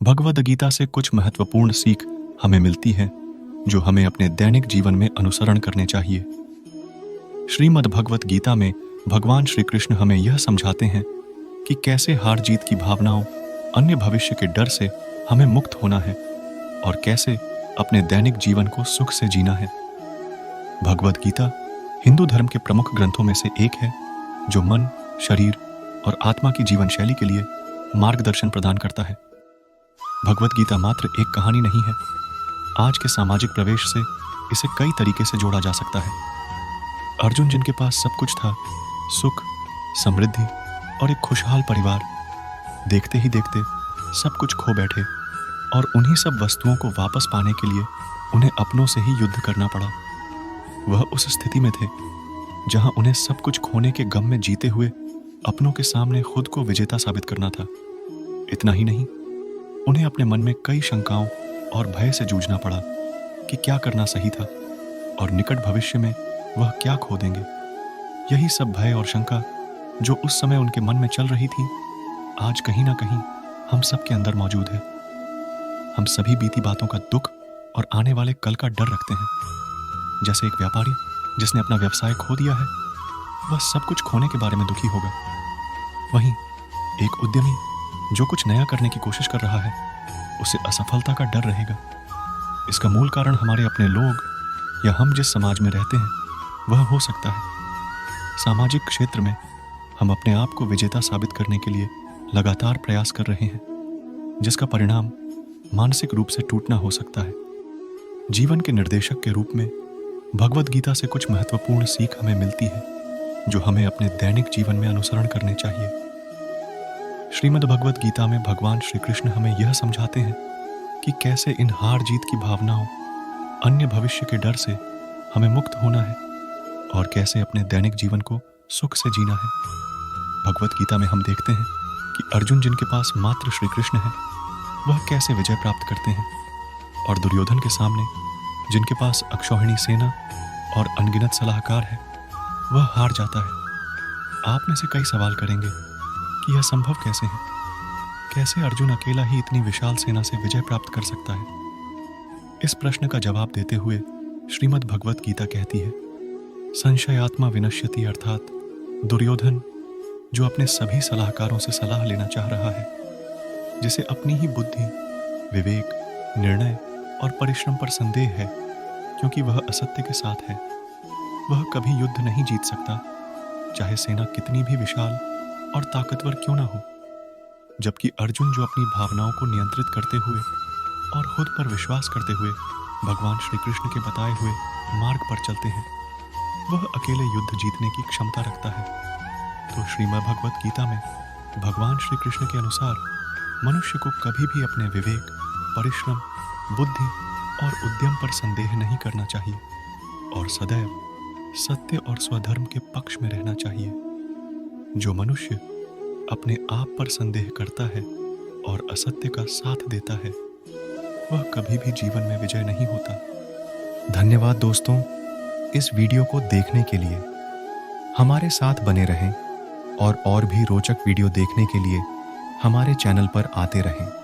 भगवद गीता से कुछ महत्वपूर्ण सीख हमें मिलती है जो हमें अपने दैनिक जीवन में अनुसरण करने चाहिए। श्रीमद् भगवत गीता में भगवान श्री कृष्ण हमें यह समझाते हैं कि कैसे हार जीत की भावनाओं, अन्य भविष्य के डर से हमें मुक्त होना है और कैसे अपने दैनिक जीवन को सुख से जीना है। भगवद गीता हिंदू धर्म के प्रमुख ग्रंथों में से एक है जो मन, शरीर और आत्मा की जीवन शैली के लिए मार्गदर्शन प्रदान करता है। भगवद गीता मात्र एक कहानी नहीं है। आज के सामाजिक प्रवेश से इसे कई तरीके से जोड़ा जा सकता है। अर्जुन, जिनके पास सब कुछ था, सुख, समृद्धि और एक खुशहाल परिवार, देखते ही देखते सब कुछ खो बैठे और उन्हीं सब वस्तुओं को वापस पाने के लिए उन्हें अपनों से ही युद्ध करना पड़ा। वह उस स्थिति में थे जहां उन्हें सब कुछ खोने के गम में जीते हुए अपनों के सामने खुद को विजेता साबित करना था। इतना ही नहीं, उन्हें अपने मन में कई शंकाओं और भय से जूझना पड़ा कि क्या करना सही था और निकट भविष्य में वह क्या खो देंगे। यही सब भय और शंका जो उस समय उनके मन में चल रही थी, आज कहीं ना कहीं हम सब के अंदर मौजूद है। हम सभी बीती बातों का दुख और आने वाले कल का डर रखते हैं। जैसे एक व्यापारी जिसने अपना व्यवसाय खो दिया है, वह सब कुछ खोने के बारे में दुखी होगा। वहीं एक उद्यमी जो कुछ नया करने की कोशिश कर रहा है, उसे असफलता का डर रहेगा। इसका मूल कारण हमारे अपने लोग या हम जिस समाज में रहते हैं वह हो सकता है। सामाजिक क्षेत्र में हम अपने आप को विजेता साबित करने के लिए लगातार प्रयास कर रहे हैं, जिसका परिणाम मानसिक रूप से टूटना हो सकता है। जीवन के निर्देशक के रूप में भगवद गीता से कुछ महत्वपूर्ण सीख हमें मिलती है जो हमें अपने दैनिक जीवन में अनुसरण करने चाहिए। श्रीमद् भगवद गीता में भगवान श्री कृष्ण हमें यह समझाते हैं कि कैसे इन हार जीत की भावनाओं, अन्य भविष्य के डर से हमें मुक्त होना है और कैसे अपने दैनिक जीवन को सुख से जीना है। भगवद गीता में हम देखते हैं कि अर्जुन, जिनके पास मात्र श्री कृष्ण है, वह कैसे विजय प्राप्त करते हैं और दुर्योधन के सामने, जिनके पास अक्षौहिणी सेना और अनगिनत सलाहकार है, वह हार जाता है। आप में से कई सवाल करेंगे कि यह संभव कैसे है? कैसे अर्जुन अकेला ही इतनी विशाल सेना से विजय प्राप्त कर सकता है? इस प्रश्न का जवाब देते हुए श्रीमद् भगवत गीता कहती है, संशयात्मा विनश्यति, अर्थात दुर्योधन जो अपने सभी सलाहकारों से सलाह लेना चाह रहा है, जिसे अपनी ही बुद्धि, विवेक, निर्णय और परिश्रम पर संदेह है क्योंकि वह असत्य के साथ है, वह कभी युद्ध नहीं जीत सकता, चाहे सेना कितनी भी विशाल और ताकतवर क्यों ना हो। जबकि अर्जुन, जो अपनी भावनाओं को नियंत्रित करते हुए और खुद पर विश्वास करते हुए भगवान श्री कृष्ण के बताए हुए मार्ग पर चलते हैं, वह अकेले युद्ध जीतने की क्षमता रखता है। तो श्रीमद् भगवत गीता में भगवान श्री कृष्ण के अनुसार मनुष्य को कभी भी अपने विवेक, परिश्रम, बुद्धि और उद्यम पर संदेह नहीं करना चाहिए और सदैव सत्य और स्वधर्म के पक्ष में रहना चाहिए। जो मनुष्य अपने आप पर संदेह करता है और असत्य का साथ देता है, वह कभी भी जीवन में विजय नहीं होता। धन्यवाद दोस्तों, इस वीडियो को देखने के लिए। हमारे साथ बने रहें और भी रोचक वीडियो देखने के लिए हमारे चैनल पर आते रहें।